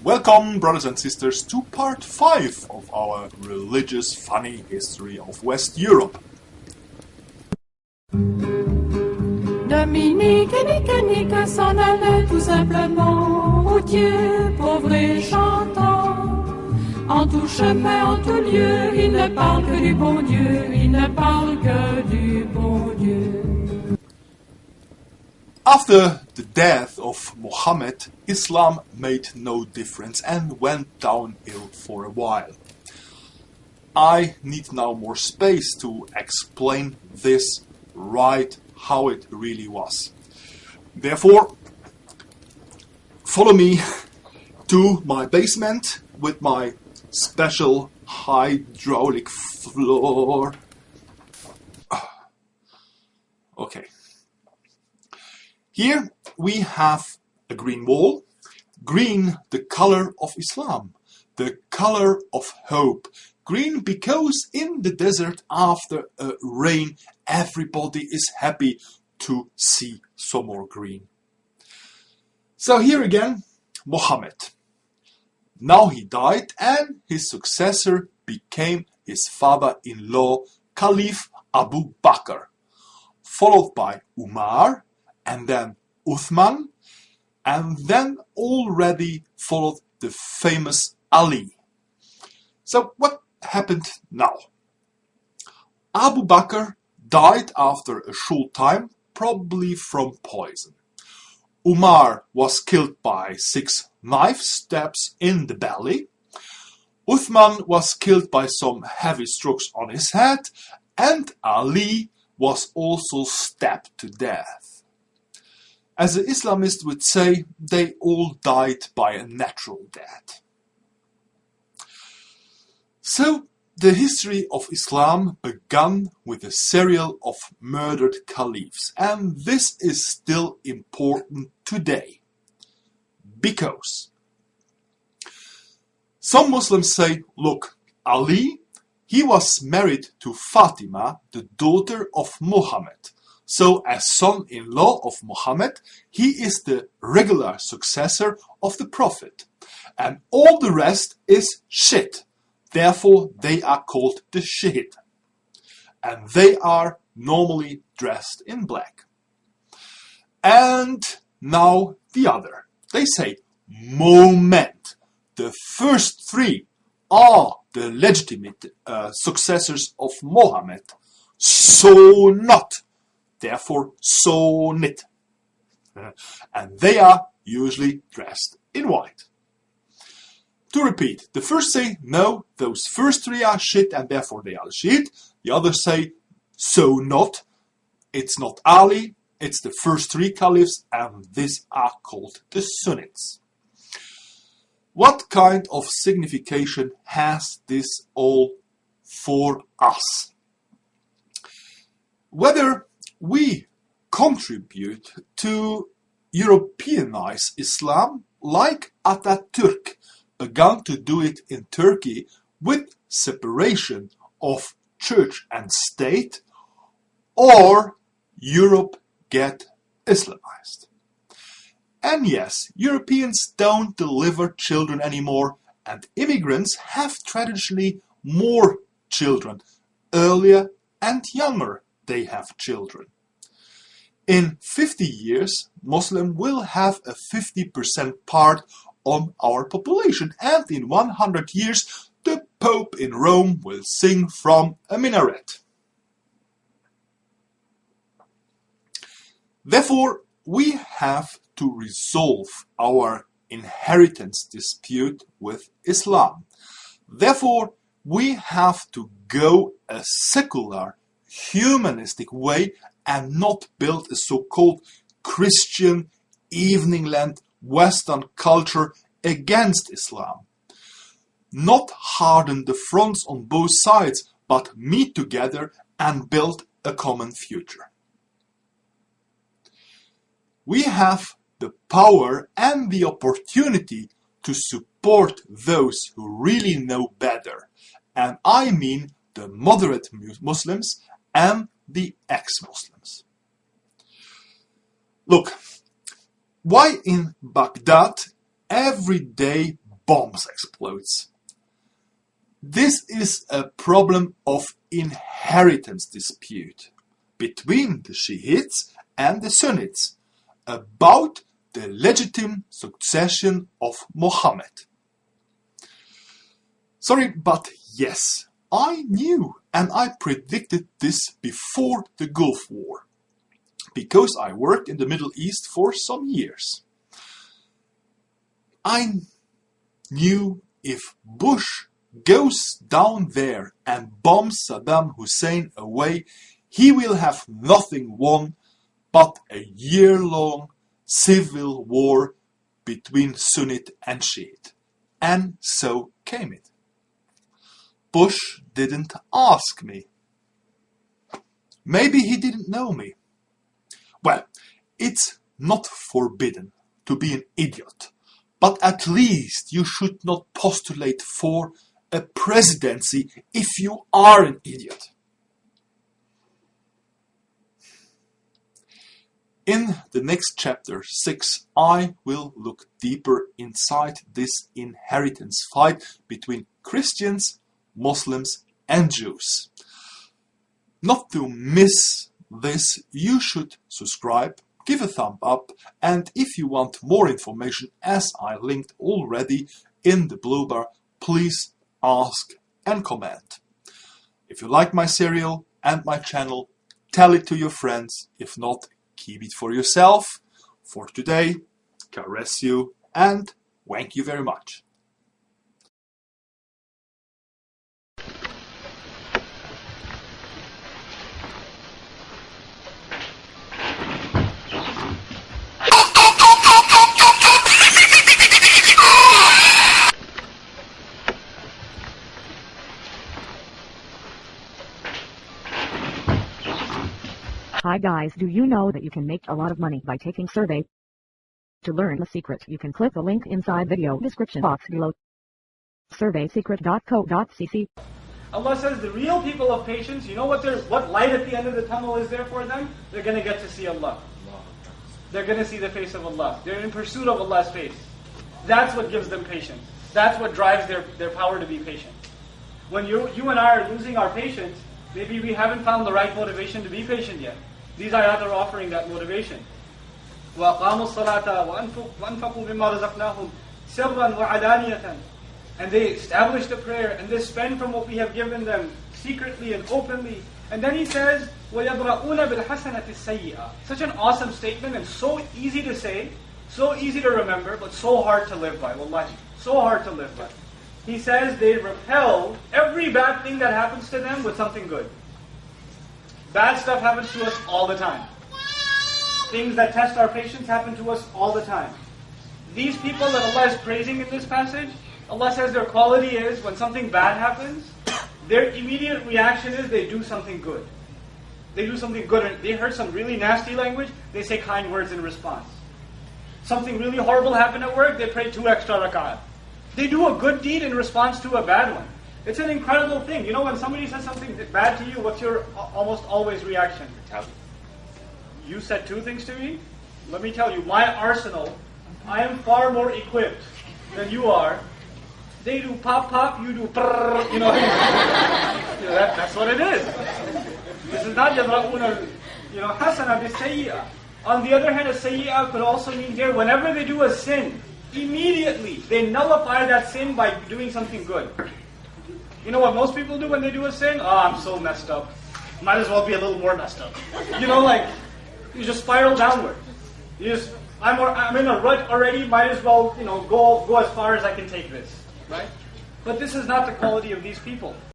Welcome, brothers and sisters, to part 5 of our religious funny history of West Europe. Dominique et Nique s'en allaient tout simplement, routiers, pauvres et chantants. En tout chemin, en tout lieu, ils ne parlent que du bon Dieu, ils ne parlent que du bon Dieu. After the death of Muhammad, Islam made no difference and went downhill for a while. I need now more space to explain this right how it really was. Therefore, follow me to my basement with my special hydraulic floor. Okay. Here we have a green wall. Green, the color of Islam, the color of hope. Green because in the desert after a rain everybody is happy to see some more green. So here again, Muhammad. Now he died and his successor became his father-in-law, Caliph Abu Bakr, followed by Umar, and then Uthman, and then already followed the famous Ali. So what happened now? Abu Bakr died after a short time, probably from poison. Umar was killed by 6 knife stabs in the belly. Uthman was killed by some heavy strokes on his head, and Ali was also stabbed to death. As the Islamists would say, they all died by a natural death. So, the history of Islam began with a serial of murdered caliphs, and this is still important today. Because some Muslims say, look, Ali, he was married to Fatima, the daughter of Muhammad. So, as son-in-law of Muhammad, he is the regular successor of the Prophet. And all the rest is shit. Therefore, they are called the Shihid. And they are normally dressed in black. And now the other. They say, moment. The first 3 are the legitimate successors of Muhammad. So not. Therefore, Sunnit. And they are usually dressed in white. To repeat, the first say, no, those first 3 are shit and therefore they are shit. The others say, so not. It's not Ali, it's the first 3 caliphs and these are called the Sunnites. What kind of signification has this all for us? Whether we contribute to Europeanize Islam like Atatürk began to do it in Turkey with separation of church and state, or Europe get Islamized. And yes, Europeans don't deliver children anymore, and immigrants have traditionally more children. Earlier and younger they have children. In 50 years, Muslim will have a 50% part on our population, and in 100 years, the Pope in Rome will sing from a minaret. Therefore, we have to resolve our inheritance dispute with Islam. Therefore, we have to go a secular, humanistic way and not build a so-called Christian evening land Western culture against Islam. Not harden the fronts on both sides, but meet together and build a common future. We have the power and the opportunity to support those who really know better, and I mean the moderate Muslims and the ex-Muslims. Look, why in Baghdad every day bombs explodes. This is a problem of inheritance dispute between the Shiites and the Sunnites about the legitimate succession of Muhammad. Sorry, but yes, I knew and I predicted this before the Gulf War, because I worked in the Middle East for some years. I knew if Bush goes down there and bombs Saddam Hussein away, he will have nothing won but a year-long civil war between Sunnite and Shiite. And so came it. Bush didn't ask me. Maybe he didn't know me. Well, it's not forbidden to be an idiot, but at least you should not postulate for a presidency if you are an idiot. In the next chapter 6, I will look deeper inside this inheritance fight between Christians, Muslims, and Jews. Not to miss this, you should subscribe, give a thumb up, and if you want more information, as I linked already in the blue bar, please ask and comment. If you like my serial and my channel, tell it to your friends. If not, keep it for yourself. For today, caress you and thank you very much. Hi guys, do you know that you can make a lot of money by taking survey? To learn the secret, you can click the link inside video description box below. surveysecret.co.cc. Allah says the real people of patience, you know what light at the end of the tunnel is there for them? They're going to get to see Allah. They're going to see the face of Allah. They're in pursuit of Allah's face. That's what gives them patience. That's what drives their power to be patient. When you and I are losing our patience, maybe we haven't found the right motivation to be patient yet. These ayat are offering that motivation. وَأَقَامُوا الصَّلَاةَ وَأَنْفَقُوا مِمَّا رَزَقْنَاهُمْ سِرًّا وَعَلَانِيَةً. And they establish the prayer and they spend from what we have given them secretly and openly. And then he says, وَيَبْرَؤُونَ بِالْحَسَنَةِ السَّيِّئَةِ. Such an awesome statement and so easy to say, so easy to remember, but so hard to live by. Wallahi, so hard to live by. He says they repel every bad thing that happens to them with something good. Bad stuff happens to us all the time. Things that test our patience happen to us all the time. These people that Allah is praising in this passage, Allah says their quality is when something bad happens, their immediate reaction is they do something good. They do something good and they heard some really nasty language, they say kind words in response. Something really horrible happened at work, they pray 2 extra rak'at. They do a good deed in response to a bad one. It's an incredible thing. You know, when somebody says something bad to you, what's your almost always reaction? You said 2 things to me? Let me tell you, my arsenal, I am far more equipped than you are. They do pop pop, you do prrrr, you know. That's what it is. This is not yadra'una, hasana bis-sayyi'ah. On the other hand, a sayyi'ah could also mean here, whenever they do a sin, immediately they nullify that sin by doing something good. You know what most people do when they do a sin? Oh, I'm so messed up. Might as well be a little more messed up. You just spiral downward. I'm in a rut already, might as well, go as far as I can take this. Right? But this is not the quality of these people.